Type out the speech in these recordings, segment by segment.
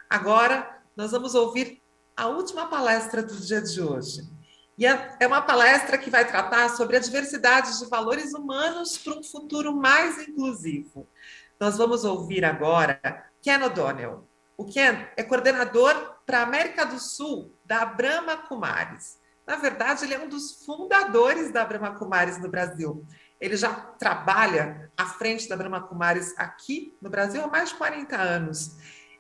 Agora, nós vamos ouvir a última palestra do dia de hoje. E é uma palestra que vai tratar sobre a diversidade de valores humanos para um futuro mais inclusivo. Nós vamos ouvir agora Ken O'Donnell. O Ken é coordenador para a América do Sul da Brahma Kumaris. Na verdade, ele é um dos fundadores da Brahma Kumaris no Brasil. Ele já trabalha à frente da Brahma Kumaris aqui no Brasil há mais de 40 anos.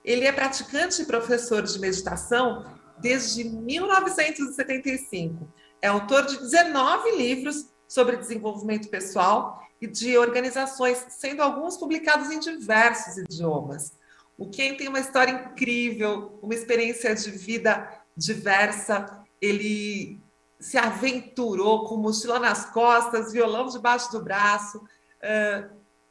Ele é praticante e professor de meditação desde 1975. É autor de 19 livros sobre desenvolvimento pessoal e de organizações, sendo alguns publicados em diversos idiomas. O Ken tem uma história incrível, uma experiência de vida diversa. Ele se aventurou com mochila nas costas, violão debaixo do braço,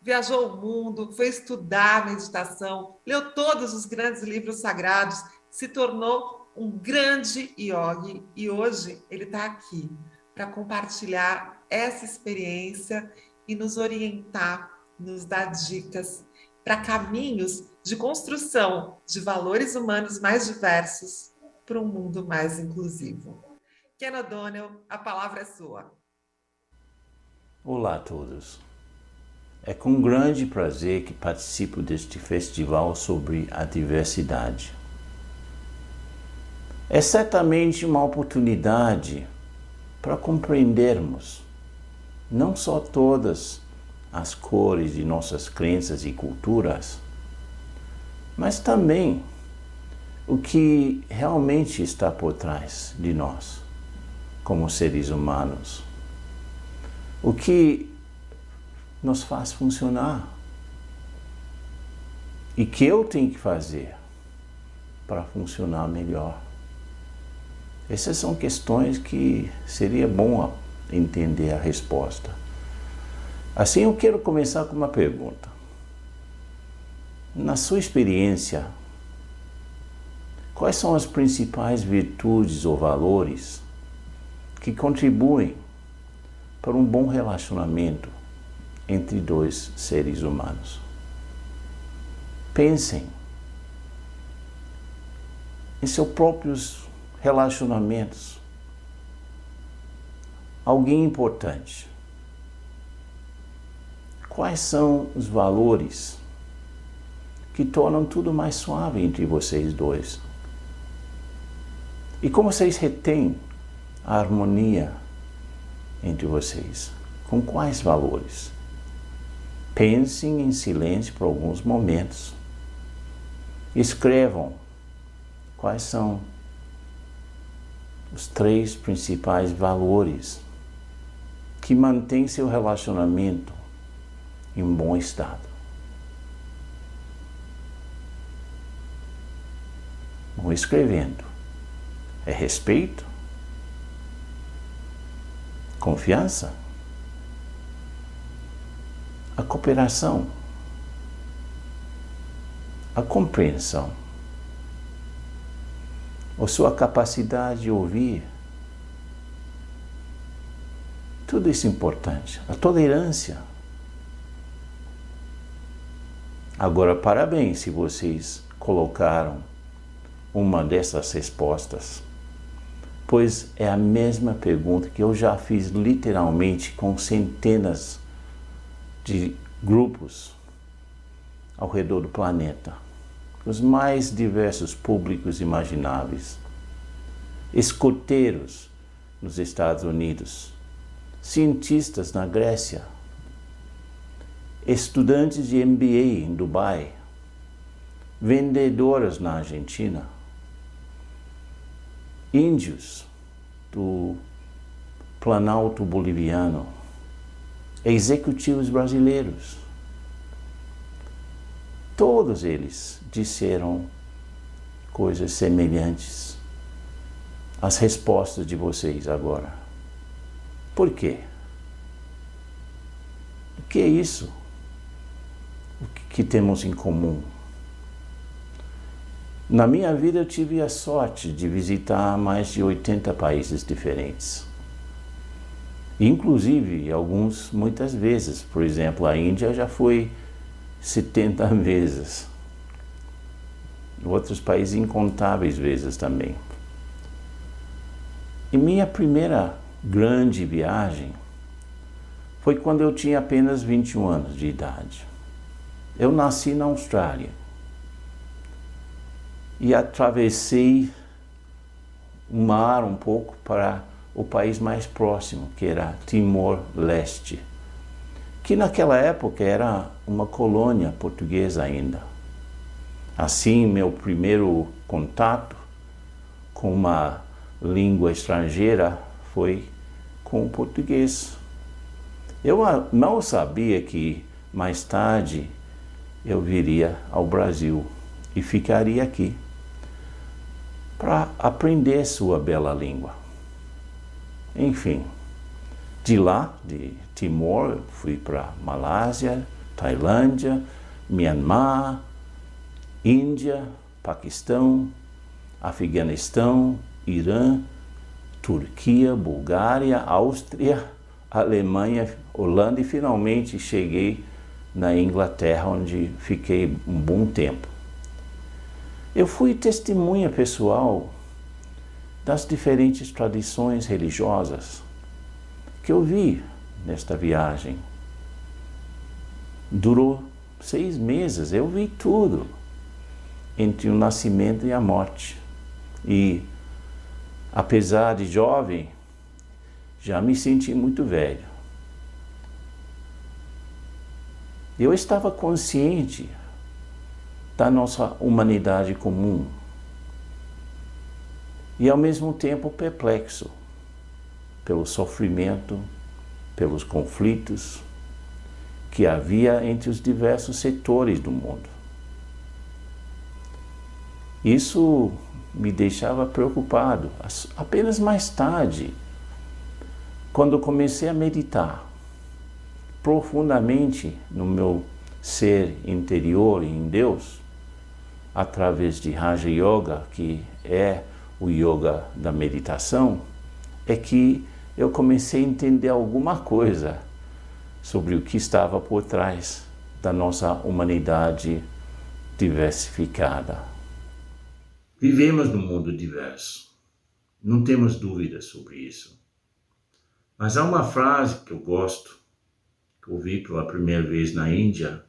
viajou o mundo, foi estudar meditação, leu todos os grandes livros sagrados, se tornou um grande yogi e hoje ele está aqui para compartilhar essa experiência e nos orientar, nos dar dicas para caminhos de construção de valores humanos mais diversos para um mundo mais inclusivo. Ken O'Donnell, a palavra é sua. Olá a todos. É com grande prazer que participo deste festival sobre a diversidade. É certamente uma oportunidade para compreendermos não só todas as cores de nossas crenças e culturas, mas também o que realmente está por trás de nós, como seres humanos. O que nos faz funcionar e que eu tenho que fazer para funcionar melhor. Essas são questões que seria bom entender a resposta. Assim, eu quero começar com uma pergunta. Na sua experiência, quais são as principais virtudes ou valores que contribuem para um bom relacionamento entre dois seres humanos? Pensem em seus próprios relacionamentos. Alguém importante. Quais são os valores que tornam tudo mais suave entre vocês dois? E como vocês retêm a harmonia entre vocês? Com quais valores? Pensem em silêncio por alguns momentos. Escrevam quais são os 3 principais valores que mantêm seu relacionamento em um bom estado. Vão escrevendo. É respeito, confiança, a cooperação, a compreensão, a sua capacidade de ouvir. Tudo isso é importante. A tolerância. Agora, parabéns se vocês colocaram uma dessas respostas, pois é a mesma pergunta que eu já fiz literalmente com centenas de grupos ao redor do planeta, os mais diversos públicos imagináveis, escoteiros nos Estados Unidos, cientistas na Grécia, estudantes de MBA em Dubai, vendedoras na Argentina, índios do Planalto Boliviano, executivos brasileiros. Todos eles disseram coisas semelhantes às respostas de vocês agora. Por quê? O que é isso? O que temos em comum? Na minha vida eu tive a sorte de visitar mais de 80 países diferentes. Inclusive, alguns muitas vezes. Por exemplo, a Índia já foi 70 vezes. em outros países incontáveis vezes também. E minha primeira grande viagem foi quando eu tinha apenas 21 anos de idade. Eu nasci na Austrália e atravessei o mar um pouco para o país mais próximo, que era Timor-Leste, que naquela época era uma colônia portuguesa ainda. Assim, meu primeiro contato com uma língua estrangeira foi com o português. Eu não sabia que mais tarde eu viria ao Brasil e ficaria aqui para aprender sua bela língua. Enfim, de lá, de Timor, eu fui para Malásia, Tailândia, Myanmar, Índia, Paquistão, Afeganistão, Irã, Turquia, Bulgária, Áustria, Alemanha, Holanda e finalmente cheguei na Inglaterra, onde fiquei um bom tempo. Eu fui testemunha pessoal das diferentes tradições religiosas que eu vi nesta viagem. Durou 6 meses, eu vi tudo, entre o nascimento e a morte. E, apesar de jovem, já me senti muito velho. Eu estava consciente da nossa humanidade comum e, ao mesmo tempo, perplexo pelo sofrimento, pelos conflitos que havia entre os diversos setores do mundo. Isso me deixava preocupado. Apenas mais tarde, quando comecei a meditar profundamente no meu ser interior em Deus, através de Raja Yoga, que é o yoga da meditação, é que eu comecei a entender alguma coisa sobre o que estava por trás da nossa humanidade diversificada. Vivemos num mundo diverso, não temos dúvidas sobre isso. Mas há uma frase que eu gosto, que eu ouvi pela primeira vez na Índia,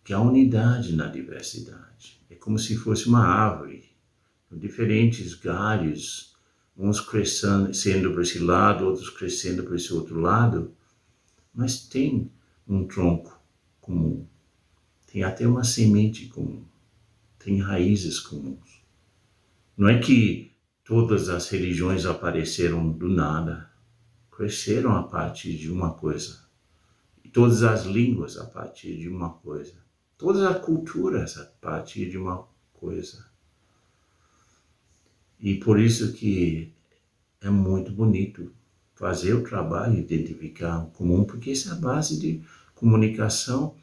que é a unidade na diversidade. É como se fosse uma árvore, com diferentes galhos, uns crescendo para esse lado, outros crescendo para esse outro lado, mas tem um tronco comum, tem até uma semente comum, tem raízes comuns. Não é que todas as religiões apareceram do nada, cresceram a partir de uma coisa. E todas as línguas a partir de uma coisa. Todas as culturas a partir de uma coisa. E por isso que é muito bonito fazer o trabalho, identificar o comum, porque essa é a base de comunicação,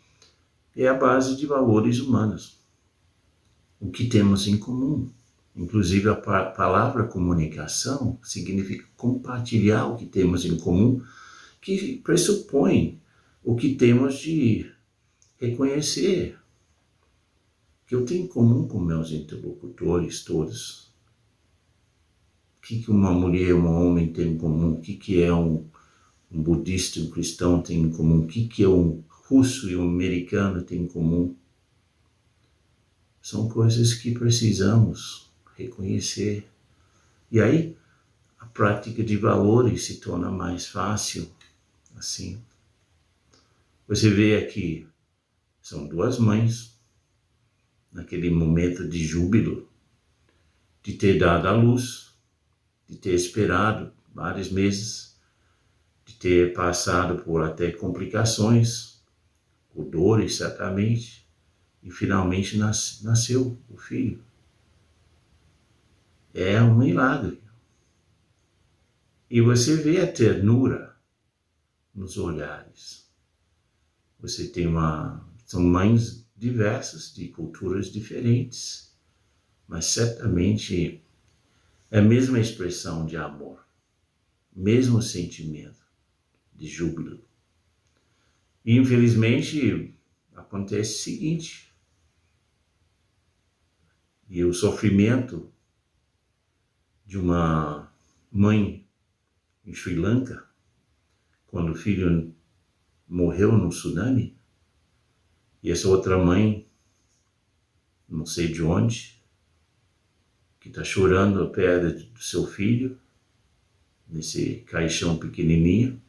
é a base de valores humanos. O que temos em comum. Inclusive a palavra comunicação significa compartilhar o que temos em comum, que pressupõe o que temos de reconhecer, que eu tenho em comum com meus interlocutores todos. O que uma mulher e um homem têm em comum? O que é um budista e um cristão têm em comum? O que é um russo e um americano têm em comum? São coisas que precisamos reconhecer. E aí, a prática de valores se torna mais fácil, assim. Você vê aqui, são 2 mães, naquele momento de júbilo, de ter dado à luz, de ter esperado vários meses, de ter passado por até complicações, ou dores certamente, e finalmente nasceu o filho. É um milagre. E você vê a ternura nos olhares. Você tem são mães diversas, de culturas diferentes, mas certamente é a mesma expressão de amor, mesmo sentimento de júbilo. E infelizmente acontece o seguinte: E o sofrimento de uma mãe em Sri Lanka, quando o filho morreu no tsunami, e essa outra mãe, não sei de onde, que está chorando a perda do seu filho, nesse caixão pequenininho.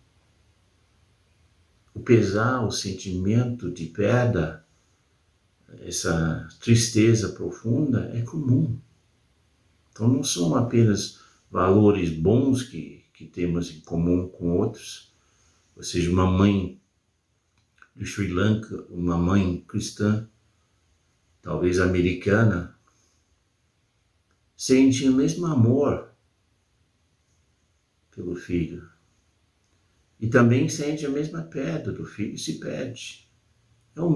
O pesar, o sentimento de perda, essa tristeza profunda é comum. Então não são apenas valores bons que temos em comum com outros. Ou seja, uma mãe do Sri Lanka, uma mãe cristã, talvez americana, sente o mesmo amor pelo filho. E também sente a mesma perda do filho e se perde. É o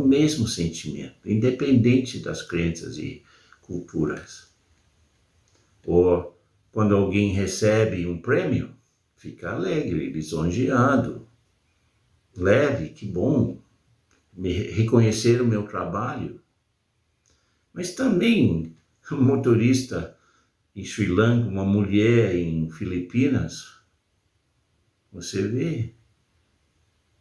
mesmo sentimento, independente das crenças e culturas. Ou quando alguém recebe um prêmio, fica alegre, lisonjeado, leve, que bom, me reconhecer o meu trabalho. Mas também um motorista em Sri Lanka, uma mulher em Filipinas, você vê,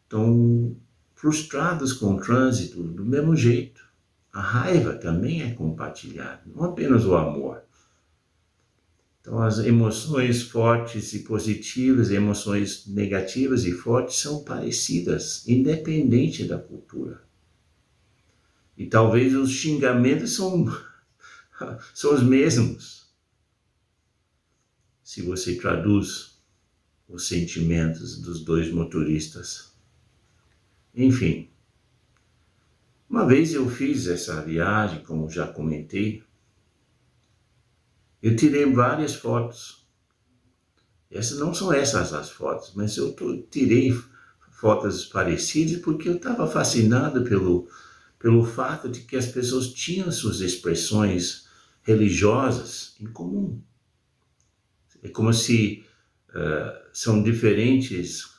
estão frustrados com o trânsito do mesmo jeito. A raiva também é compartilhada, não apenas o amor. Então, as emoções fortes e positivas, emoções negativas e fortes são parecidas, independente da cultura. E talvez os xingamentos são os mesmos, se você traduz os sentimentos dos dois motoristas. Enfim, uma vez eu fiz essa viagem, como já comentei, eu tirei várias fotos. Essas não são essas as fotos, mas eu tirei fotos parecidas porque eu estava fascinado pelo fato de que as pessoas tinham suas expressões religiosas em comum. É como se são diferentes,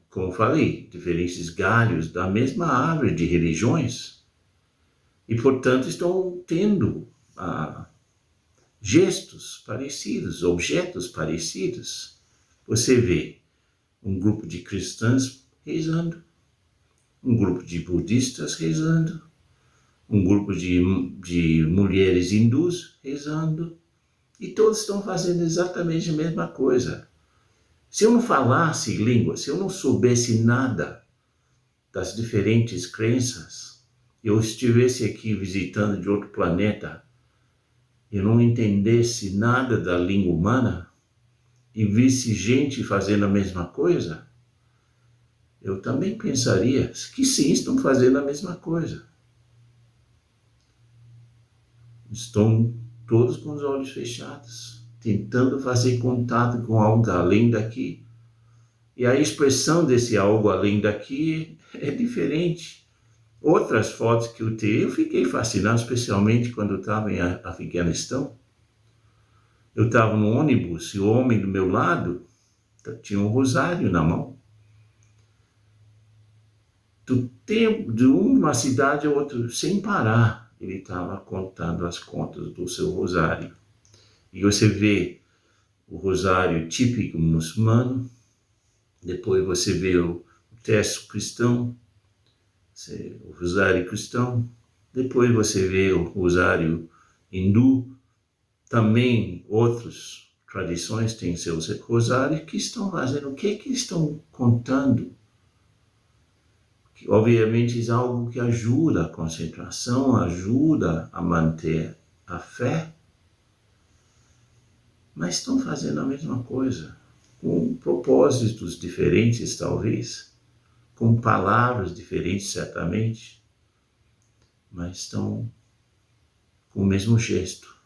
como falei, diferentes galhos da mesma árvore de religiões e, portanto, estão tendo gestos parecidos, objetos parecidos. Você vê um grupo de cristãs rezando, um grupo de budistas rezando, um grupo de mulheres hindus rezando, e todos estão fazendo exatamente a mesma coisa. Se eu não falasse língua, se eu não soubesse nada das diferentes crenças, eu estivesse aqui visitando de outro planeta, eu não entendesse nada da língua humana e visse gente fazendo a mesma coisa, eu também pensaria que sim, estão fazendo a mesma coisa. Estão todos com os olhos fechados, tentando fazer contato com algo além daqui. E a expressão desse algo além daqui é diferente. Outras fotos que eu tirei, eu fiquei fascinado, especialmente quando eu estava em Afeganistão. Eu estava no ônibus e o homem do meu lado tinha um rosário na mão. De uma cidade a outra, sem parar, ele estava contando as contas do seu rosário. E você vê o rosário típico muçulmano, depois você vê o terço cristão, o rosário cristão, depois você vê o rosário hindu, também outras tradições têm seus rosários que estão fazendo, o que estão contando? Que, obviamente é algo que ajuda a concentração, ajuda a manter a fé, mas estão fazendo a mesma coisa, com propósitos diferentes talvez, com palavras diferentes certamente, mas estão com o mesmo gesto.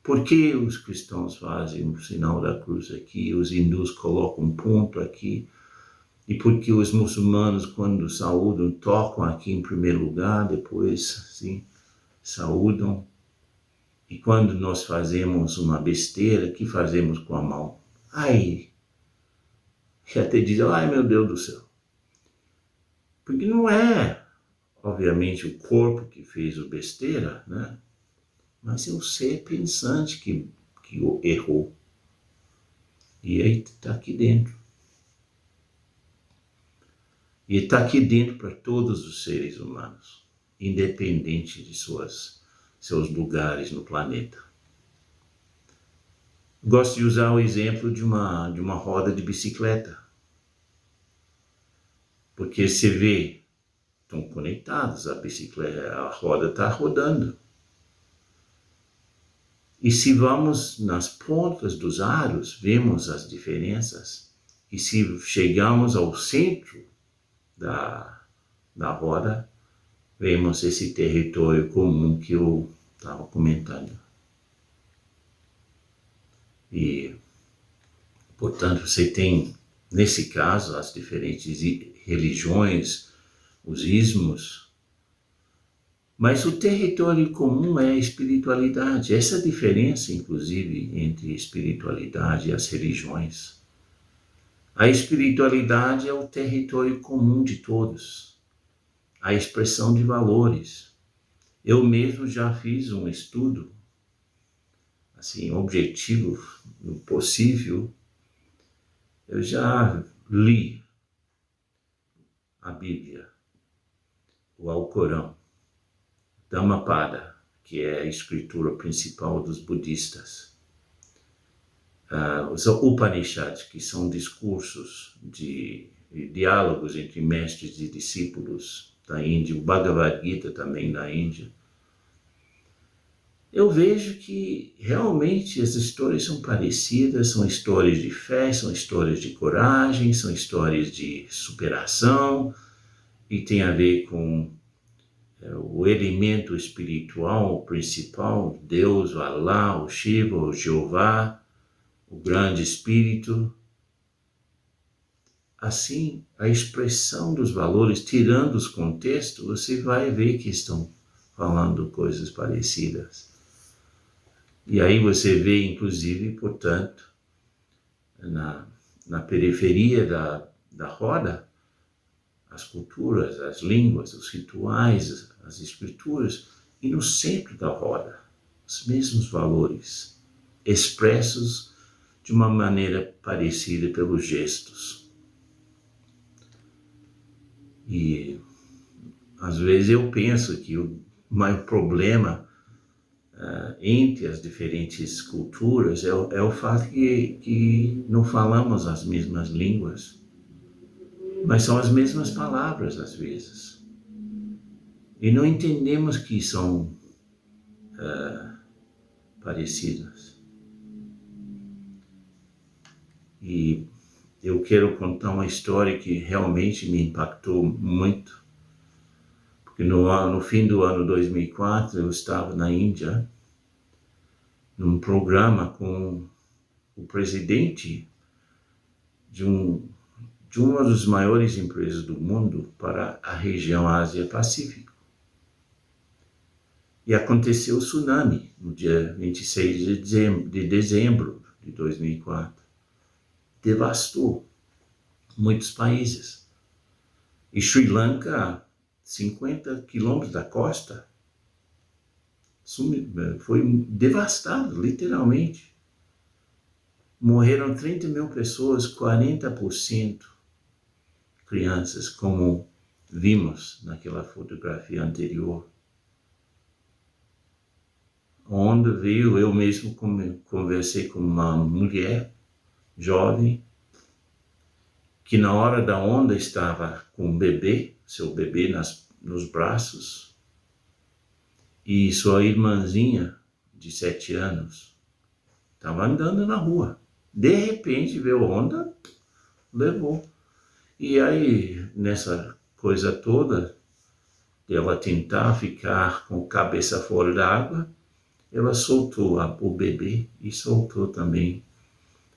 Por que os cristãos fazem o sinal da cruz aqui, os hindus colocam um ponto aqui, e por que os muçulmanos, quando saúdam, tocam aqui em primeiro lugar, depois assim, saúdam? E quando nós fazemos uma besteira, o que fazemos com a mão? Ai! E até diz, ai meu Deus do céu. Porque não é, obviamente, o corpo que fez o besteira, né? mas é o ser pensante que errou. E aí está aqui dentro. E está aqui dentro para todos os seres humanos, independente de seus lugares no planeta. Gosto de usar o exemplo de uma roda de bicicleta. Porque você vê, estão conectados, a roda está rodando. E se vamos nas pontas dos aros, vemos as diferenças. E se chegamos ao centro da roda, vemos esse território comum que eu estava comentando. E, portanto, você tem, nesse caso, as diferentes religiões, os ismos, mas o território comum é a espiritualidade. Essa diferença, inclusive, entre espiritualidade e as religiões. A espiritualidade é o território comum de todos, a expressão de valores. Eu mesmo já fiz um estudo, assim, objetivo, possível. Eu já li a Bíblia, o Alcorão, Dhammapada, que é a escritura principal dos budistas. Os Upanishads, que são discursos de diálogos entre mestres e discípulos da Índia, o Bhagavad Gita também na Índia. Eu vejo que realmente as histórias são parecidas, são histórias de fé, são histórias de coragem, são histórias de superação, e tem a ver com o elemento espiritual principal, Deus, o Alá, o Shiva, o Jeová, o grande espírito. Assim, a expressão dos valores, tirando os contextos, você vai ver que estão falando coisas parecidas. E aí você vê, inclusive, portanto, na periferia da roda, as culturas, as línguas, os rituais, as escrituras, e no centro da roda, os mesmos valores, expressos de uma maneira parecida pelos gestos. E às vezes eu penso que o maior problema entre as diferentes culturas é o fato que não falamos as mesmas línguas, mas são as mesmas palavras às vezes. E não entendemos que são parecidas. E eu quero contar uma história que realmente me impactou muito. Porque no fim do ano 2004 eu estava na Índia, num programa com o presidente de uma das maiores empresas do mundo para a região Ásia-Pacífico. E aconteceu o tsunami no dia 26 de dezembro de 2004. Devastou muitos países. E Sri Lanka, 50 quilômetros da costa, foi devastado, literalmente. Morreram 30 mil pessoas, 40% crianças, como vimos naquela fotografia anterior. A onda veio, eu mesmo conversei com uma mulher jovem, que na hora da onda estava com um bebê, seu bebê nos braços, e sua irmãzinha de 7 anos estava andando na rua. De repente veio a onda, levou. E aí, nessa coisa toda, ela tentar ficar com a cabeça fora da água, ela soltou o bebê e soltou também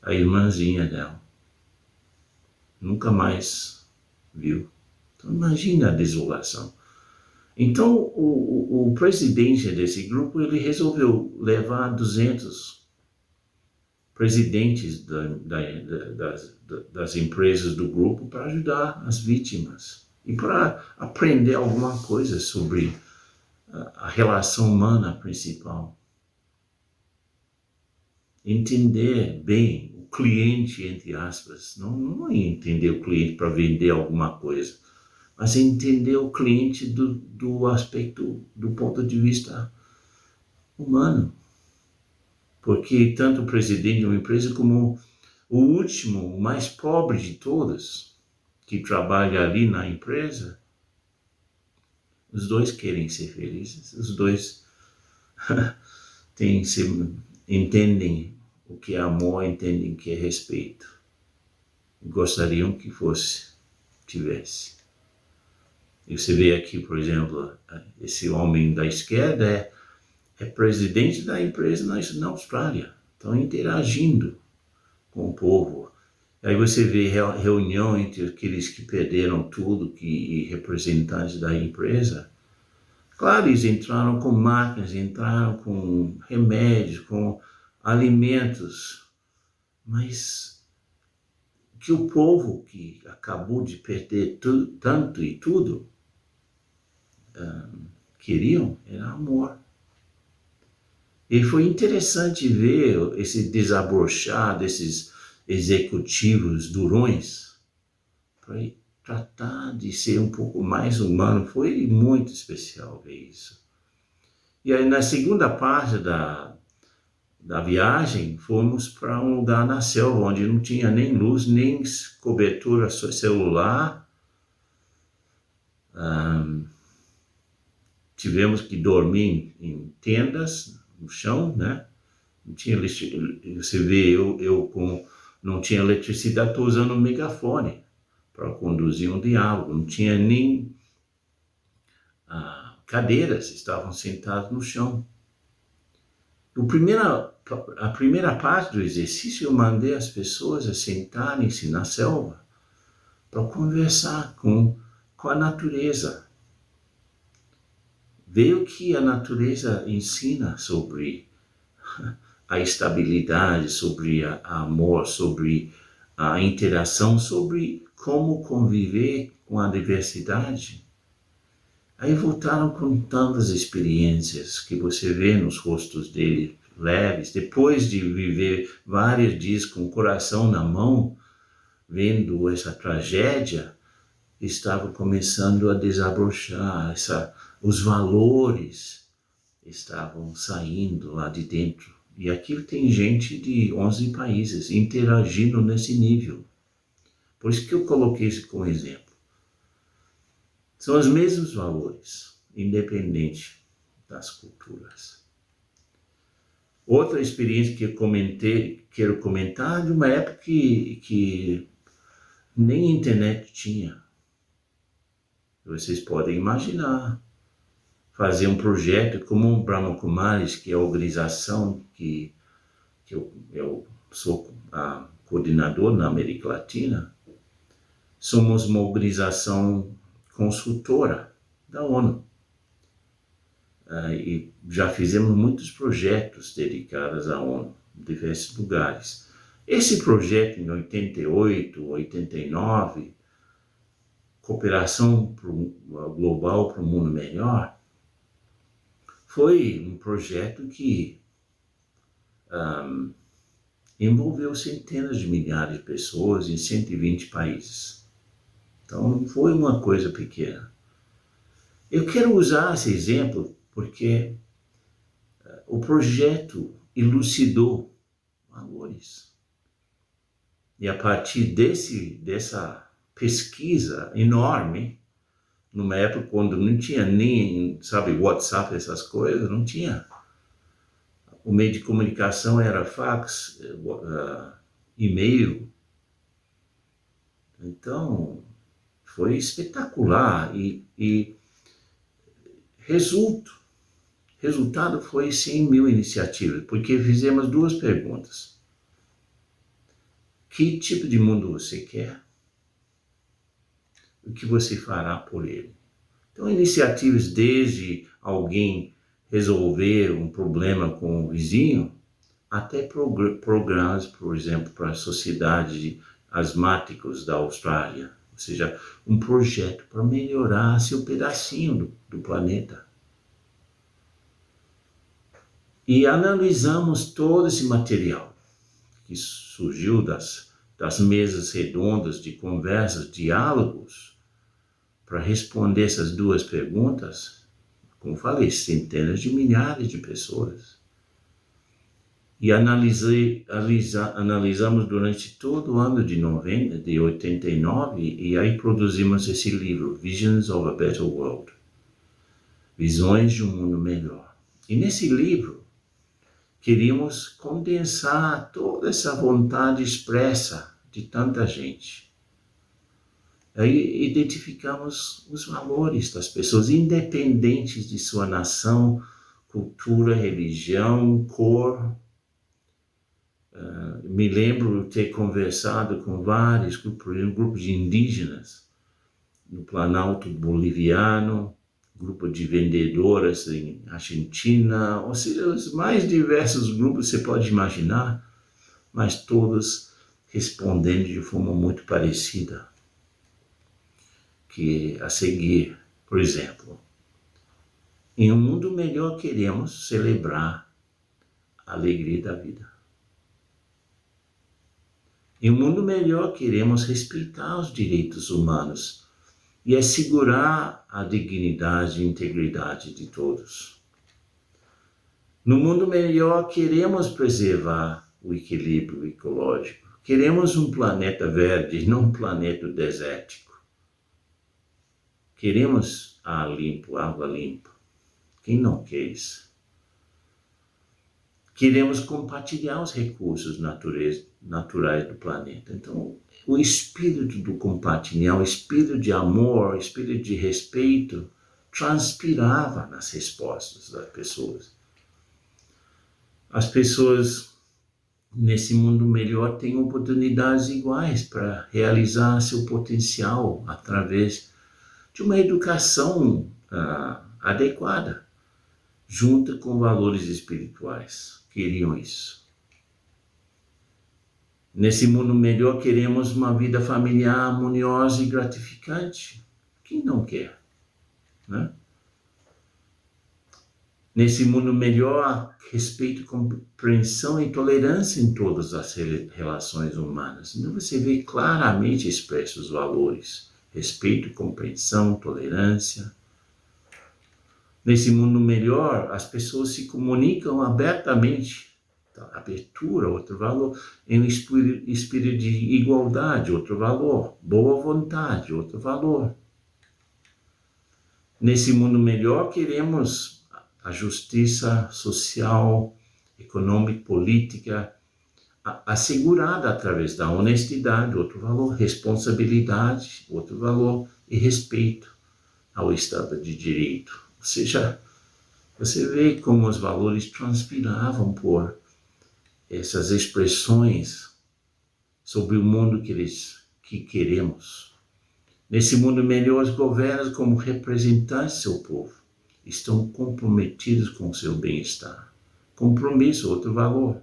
a irmãzinha dela. Nunca mais viu. Então imagina a desolação. Então o presidente desse grupo, ele resolveu levar 200 presidentes das empresas do grupo para ajudar as vítimas e para aprender alguma coisa sobre a relação humana principal. entender bem o cliente, entre aspas. Não é entender o cliente para vender alguma coisa, mas é entender o cliente do aspecto, do ponto de vista humano. Porque tanto o presidente de uma empresa como o último, o mais pobre de todos, que trabalha ali na empresa, os dois querem ser felizes, os dois entendem o que é amor, entendem o que é respeito. Gostariam que tivesse. E você vê aqui, por exemplo, esse homem da esquerda é presidente da empresa na Austrália. Estão interagindo com o povo. Aí você vê reunião entre aqueles que perderam tudo e representantes da empresa. Claro, eles entraram com máquinas, entraram com remédios, com alimentos, mas que o povo que acabou de perder tanto e tudo queriam era amor. E foi interessante ver esse desabrochar desses executivos durões para tratar de ser um pouco mais humano. Foi muito especial ver isso. E aí na segunda parte da viagem, fomos para um lugar na selva, onde não tinha nem luz, nem cobertura celular. Tivemos que dormir em tendas, no chão, né? Não tinha você vê, eu não tinha eletricidade, estou usando um megafone para conduzir um diálogo. Não tinha nem cadeiras, estavam sentados no chão. A primeira parte do exercício, eu mandei as pessoas a sentarem-se na selva para conversar com a natureza. Ver o que a natureza ensina sobre a estabilidade, sobre o amor, sobre a interação, sobre como conviver com a diversidade. Aí voltaram com tantas experiências que você vê nos rostos deles, leves, depois de viver vários dias com o coração na mão, vendo essa tragédia, estavam começando a desabrochar, os valores estavam saindo lá de dentro. E aqui tem gente de 11 países interagindo nesse nível. Por isso que eu coloquei isso como exemplo. São os mesmos valores, independente das culturas. Outra experiência que eu quero comentar, de uma época que nem internet tinha. Vocês podem imaginar, fazer um projeto como o Brahma Kumaris, que é a organização que eu sou coordenador na América Latina. Somos uma organização consultora da ONU. E já fizemos muitos projetos dedicados à ONU, em diversos lugares. Esse projeto em 88, 89, Cooperação Global para um Mundo Melhor, foi um projeto que envolveu centenas de milhares de pessoas em 120 países. Então não foi uma coisa pequena. Eu quero usar esse exemplo porque o projeto elucidou valores. E a partir dessa pesquisa enorme, numa época quando não tinha nem, WhatsApp, essas coisas, não tinha. O meio de comunicação era fax, e-mail. Então, foi espetacular e resultado foi 100 mil iniciativas, porque fizemos duas perguntas. Que tipo de mundo você quer? O que você fará por ele? Então, iniciativas desde alguém resolver um problema com o vizinho, até programas, por exemplo, para a Sociedade Asmáticos da Austrália, ou seja, um projeto para melhorar seu pedacinho do planeta. E analisamos todo esse material. que surgiu das mesas redondas de conversas, diálogos, para responder essas duas perguntas, como falei, centenas de milhares de pessoas. E analisamos durante todo o ano de 89, e aí produzimos esse livro, Visions of a Better World, Visões de um Mundo Melhor. E nesse livro, queríamos condensar toda essa vontade expressa de tanta gente. Aí identificamos os valores das pessoas, independentes de sua nação, cultura, religião, cor. Me lembro ter conversado com vários grupos de indígenas no Planalto Boliviano, grupo de vendedoras em Argentina, ou seja, os mais diversos grupos você pode imaginar, mas todos respondendo de forma muito parecida. Que a seguir, por exemplo, em um mundo melhor queremos celebrar a alegria da vida. Em um mundo melhor queremos respeitar os direitos humanos e assegurar a dignidade e integridade de todos. No mundo melhor queremos preservar o equilíbrio ecológico. Queremos um planeta verde, não um planeta desértico. Queremos ar limpo, água limpa. Quem não quer isso? Queremos compartilhar os recursos naturais do planeta. Então, o espírito do compartilhar, o espírito de amor, o espírito de respeito, transpirava nas respostas das pessoas. As pessoas nesse mundo melhor têm oportunidades iguais para realizar seu potencial através de uma educação adequada, junto com valores espirituais. Queriam isso. Nesse mundo melhor queremos uma vida familiar harmoniosa e gratificante. Quem não quer? Né? Nesse mundo melhor, respeito, compreensão e tolerância em todas as relações humanas. Então você vê claramente expressos os valores. Respeito, compreensão, tolerância. Nesse mundo melhor, as pessoas se comunicam abertamente. Então, abertura, outro valor. Em um espírito de igualdade, outro valor. Boa vontade, outro valor. Nesse mundo melhor, queremos a justiça social, econômica, política, assegurada através da honestidade, outro valor, responsabilidade, outro valor, e respeito ao Estado de Direito. Ou seja, você vê como os valores transpiravam por essas expressões sobre o mundo que queremos. Nesse mundo melhor, os governos, como representantes do seu povo, estão comprometidos com o seu bem-estar. Compromisso, outro valor.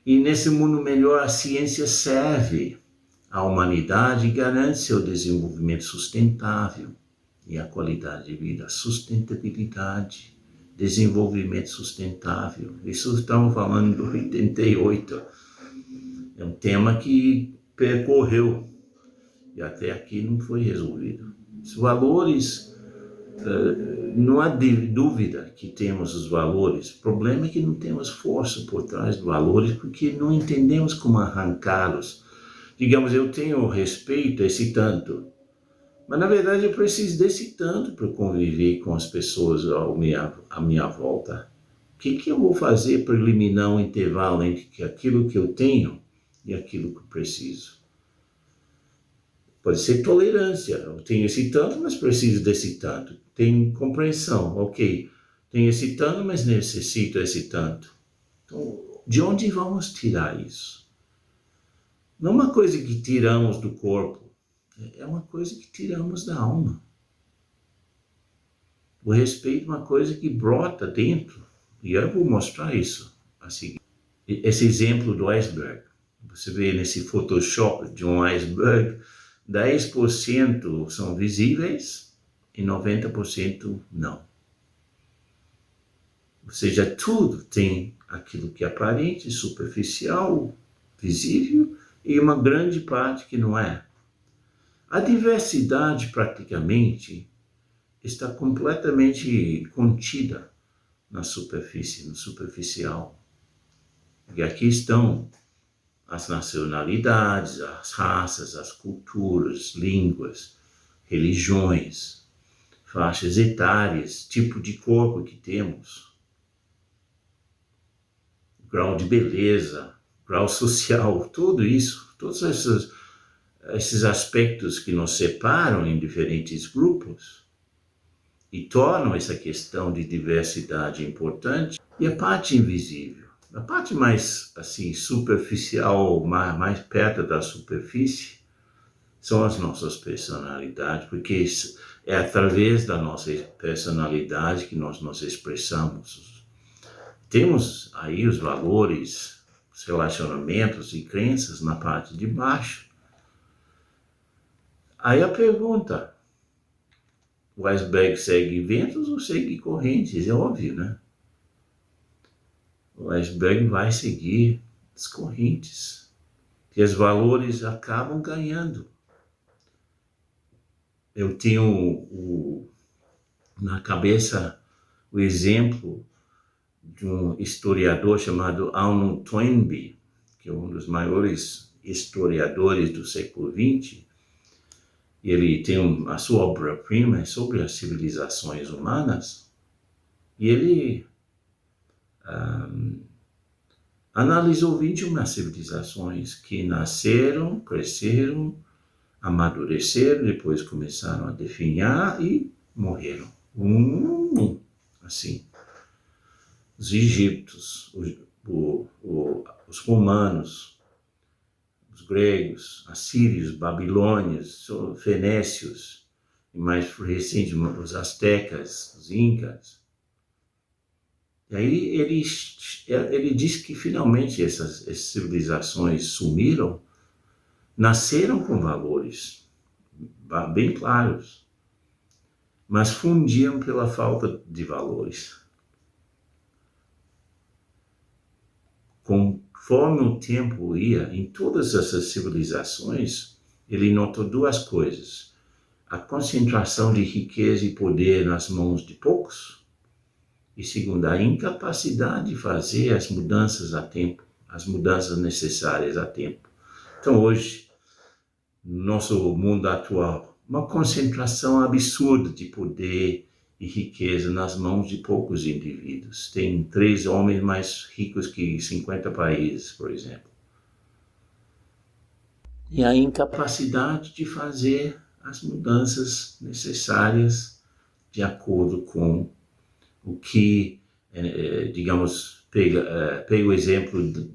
E nesse mundo melhor, a ciência serve à humanidade e garante seu desenvolvimento sustentável e a qualidade de vida, sustentabilidade, desenvolvimento sustentável. Isso estamos falando do 88. É um tema que percorreu e até aqui não foi resolvido. Os valores, não há dúvida que temos os valores. O problema é que não temos força por trás dos valores porque não entendemos como arrancá-los. Digamos, eu tenho respeito a esse tanto, mas na verdade eu preciso desse tanto para conviver com as pessoas à minha volta. O que eu vou fazer para eliminar um intervalo entre aquilo que eu tenho e aquilo que eu preciso? Pode ser tolerância. Eu tenho esse tanto, mas preciso desse tanto. Tem compreensão, ok. Tenho esse tanto, mas necessito esse tanto. Então, de onde vamos tirar isso? Não é uma coisa que tiramos do corpo. É uma coisa que tiramos da alma. O respeito é uma coisa que brota dentro. E eu vou mostrar isso a seguir. Esse exemplo do iceberg. Você vê nesse Photoshop de um iceberg, 10% são visíveis e 90% não. Ou seja, tudo tem aquilo que é aparente, superficial, visível, e uma grande parte que não é. A diversidade, praticamente, está completamente contida na superfície, no superficial. E aqui estão as nacionalidades, as raças, as culturas, línguas, religiões, faixas etárias, tipo de corpo que temos, grau de beleza, grau social, tudo isso, todos esses aspectos que nos separam em diferentes grupos e tornam essa questão de diversidade importante. E a parte invisível, a parte mais assim superficial, mais perto da superfície, são as nossas personalidades, porque é através da nossa personalidade que nós nos expressamos. Temos aí os valores, os relacionamentos e crenças na parte de baixo. Aí a pergunta, o iceberg segue ventos ou segue correntes? É óbvio, né? O iceberg vai seguir as correntes, que os valores acabam ganhando. Eu tenho na cabeça o exemplo de um historiador chamado Arnold Toynbee, que é um dos maiores historiadores do século XX. Ele tem a sua obra-prima sobre as civilizações humanas, e ele analisou 21 civilizações que nasceram, cresceram, amadureceram, depois começaram a definhar e morreram. Assim, os egípcios, os romanos, os gregos, assírios, babilônios, fenécios, e mais recentemente os astecas, os incas. E aí ele diz que finalmente essas civilizações sumiram, nasceram com valores bem claros, mas fundiam pela falta de valores. Conforme o tempo ia, em todas essas civilizações, ele notou duas coisas: a concentração de riqueza e poder nas mãos de poucos, e segundo, a incapacidade de fazer as mudanças a tempo, as mudanças necessárias a tempo. Então hoje, no nosso mundo atual, uma concentração absurda de poder e riqueza nas mãos de poucos indivíduos. Tem 3 homens mais ricos que 50 países, por exemplo. E a incapacidade de fazer as mudanças necessárias de acordo com o que, digamos, pega o exemplo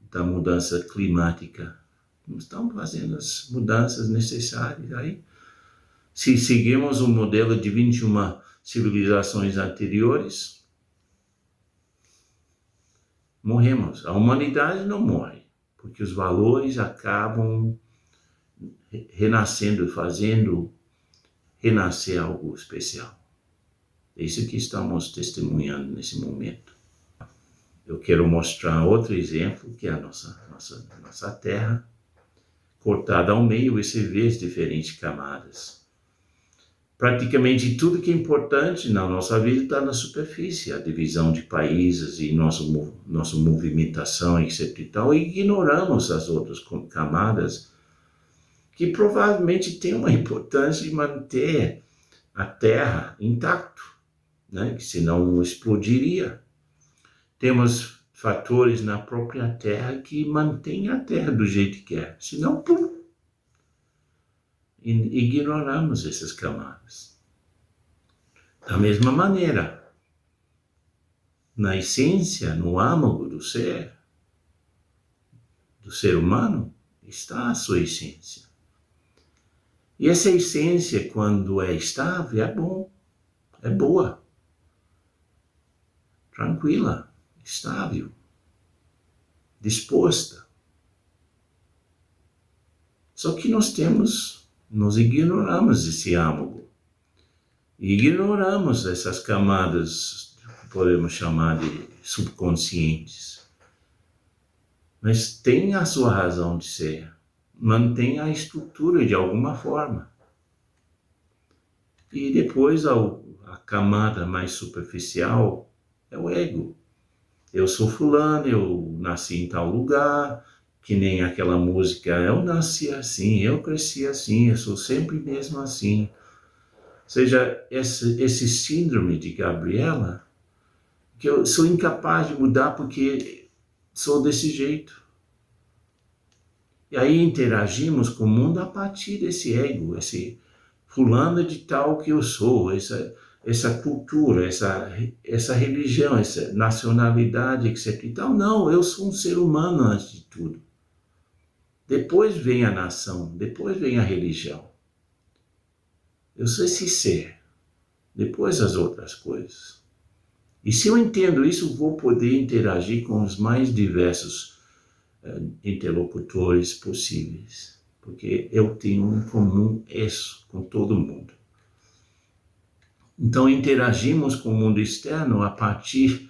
da mudança climática. Não estão fazendo as mudanças necessárias. Aí, se seguirmos o modelo de 21 civilizações anteriores, morremos. A humanidade não morre, porque os valores acabam renascendo, fazendo renascer algo especial. É isso que estamos testemunhando nesse momento. Eu quero mostrar outro exemplo, que é a nossa Terra, cortada ao meio, e você vê as diferentes camadas. Praticamente tudo que é importante na nossa vida está na superfície, a divisão de países e nossa movimentação, etc. e tal, e ignoramos as outras camadas que provavelmente têm uma importância de manter a Terra intacta, né? Que senão explodiria. Temos fatores na própria Terra que mantêm a Terra do jeito que é, senão, pum, ignoramos essas camadas. Da mesma maneira, na essência, no âmago do ser humano, está a sua essência. E essa essência, quando é estável, é bom, é boa, tranquila, estável, disposta. Só que nós ignoramos esse âmago. Ignoramos essas camadas podemos chamar de subconscientes. Mas tem a sua razão de ser, mantém a estrutura de alguma forma. E depois a camada mais superficial é o ego. Eu sou fulano, eu nasci em tal lugar, que nem aquela música, eu nasci assim, eu cresci assim, eu sou sempre mesmo assim. Ou seja, esse síndrome de Gabriela, que eu sou incapaz de mudar porque sou desse jeito. E aí interagimos com o mundo a partir desse ego, esse fulano de tal que eu sou, essa cultura, essa religião, essa nacionalidade, etc. Então, não, eu sou um ser humano antes de tudo. Depois vem a nação, depois vem a religião. Eu sou esse ser, depois as outras coisas. E se eu entendo isso, vou poder interagir com os mais diversos interlocutores possíveis, porque eu tenho em comum isso com todo mundo. Então interagimos com o mundo externo a partir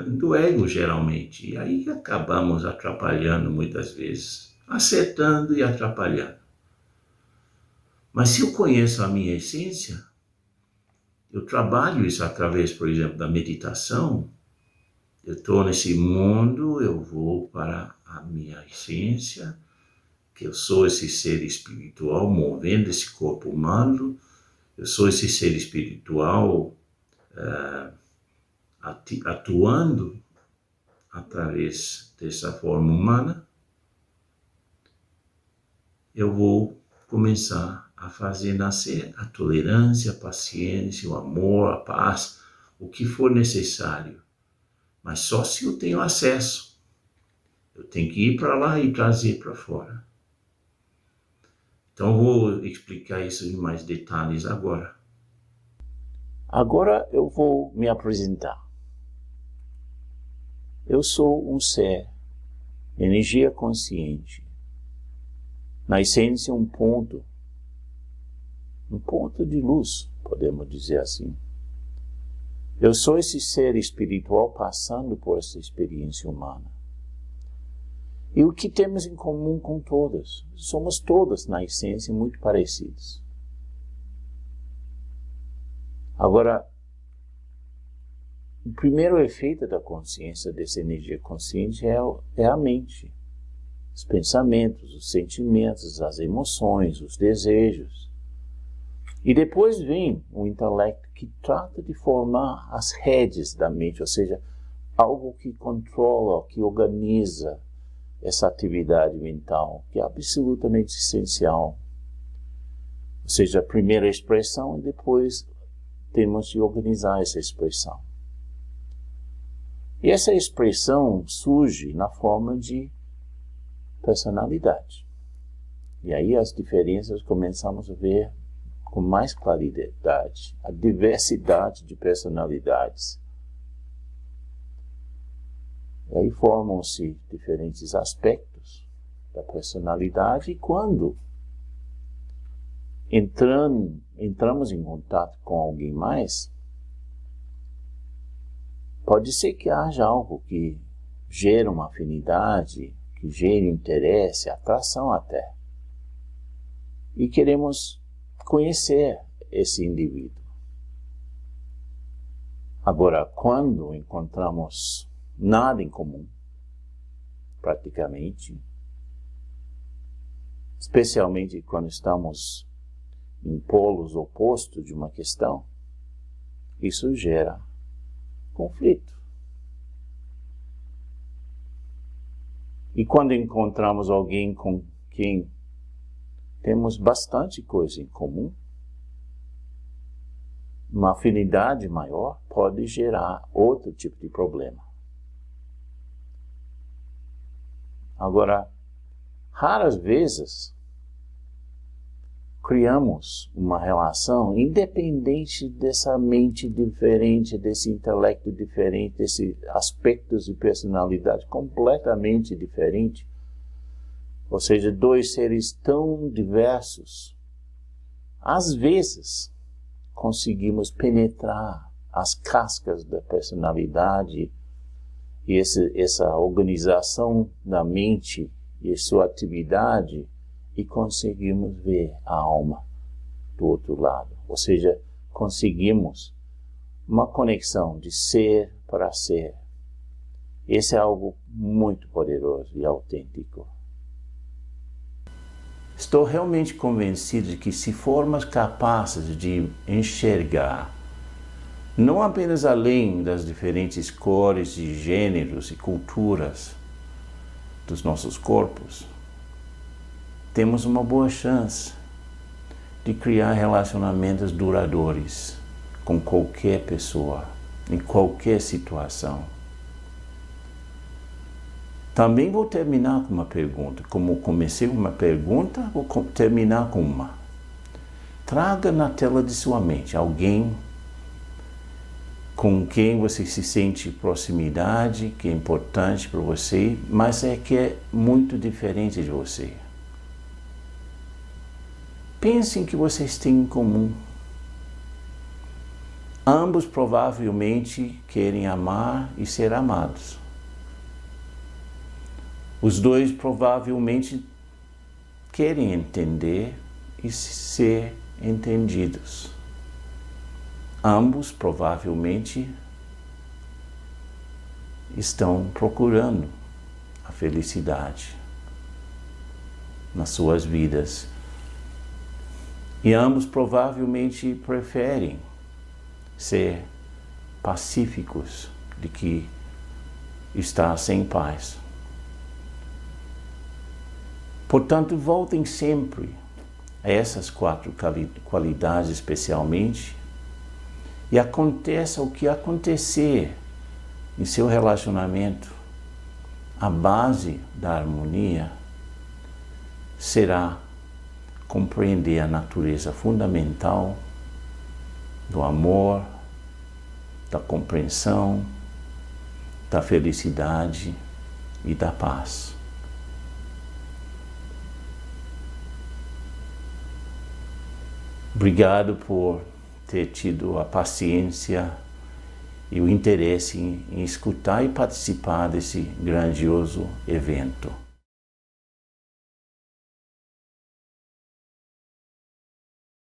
do ego, geralmente, e aí acabamos atrapalhando muitas vezes, acertando e atrapalhando. Mas se eu conheço a minha essência, eu trabalho isso através, por exemplo, da meditação. Eu estou nesse mundo, eu vou para a minha essência, que eu sou esse ser espiritual movendo esse corpo humano, eu sou esse ser espiritual atuando através dessa forma humana. Eu vou começar a fazer nascer a tolerância, a paciência, o amor, a paz, o que for necessário. Mas só se eu tenho acesso. Eu tenho que ir para lá e trazer para fora. Então, vou explicar isso em mais detalhes agora. Agora eu vou me apresentar. Eu sou um ser, energia consciente. Na essência, um ponto de luz, podemos dizer assim. Eu sou esse ser espiritual passando por essa experiência humana. E o que temos em comum com todas? Somos todas, na essência, muito parecidos. Agora, o primeiro efeito da consciência, dessa energia consciente, é a mente. Os pensamentos, os sentimentos, as emoções, os desejos. E depois vem o intelecto que trata de formar as redes da mente, ou seja, algo que controla, que organiza essa atividade mental, que é absolutamente essencial. Ou seja, a primeira expressão e depois temos de organizar essa expressão. E essa expressão surge na forma de personalidade. E aí as diferenças começamos a ver com mais claridade, a diversidade de personalidades. E aí formam-se diferentes aspectos da personalidade e quando entramos em contato com alguém mais, pode ser que haja algo que gere uma afinidade, que gere interesse, atração até. E queremos conhecer esse indivíduo. Agora, quando encontramos nada em comum, praticamente, especialmente quando estamos em polos opostos de uma questão, isso gera conflito. E quando encontramos alguém com quem temos bastante coisa em comum, uma afinidade maior pode gerar outro tipo de problema. Agora, raras vezes criamos uma relação independente dessa mente diferente, desse intelecto diferente, desses aspectos de personalidade completamente diferente. Ou seja, dois seres tão diversos. Às vezes, conseguimos penetrar as cascas da personalidade e essa organização da mente e sua atividade e conseguimos ver a alma do outro lado. Ou seja, conseguimos uma conexão de ser para ser. Esse é algo muito poderoso e autêntico. Estou realmente convencido de que se formos capazes de enxergar não apenas além das diferentes cores e gêneros e culturas dos nossos corpos, temos uma boa chance de criar relacionamentos duradouros com qualquer pessoa, em qualquer situação. Também vou terminar com uma pergunta. Como comecei com uma pergunta, vou terminar com uma. Traga na tela de sua mente alguém com quem você se sente proximidade, que é importante para você, mas que é muito diferente de você. Pense em que vocês têm em comum. Ambos provavelmente querem amar e ser amados. Os dois provavelmente querem entender e ser entendidos. Ambos provavelmente estão procurando a felicidade nas suas vidas. E ambos provavelmente preferem ser pacíficos do que estar sem paz. Portanto, voltem sempre a essas 4 qualidades especialmente e aconteça o que acontecer em seu relacionamento, a base da harmonia será compreender a natureza fundamental do amor, da compreensão, da felicidade e da paz. Obrigado por ter tido a paciência e o interesse em escutar e participar desse grandioso evento.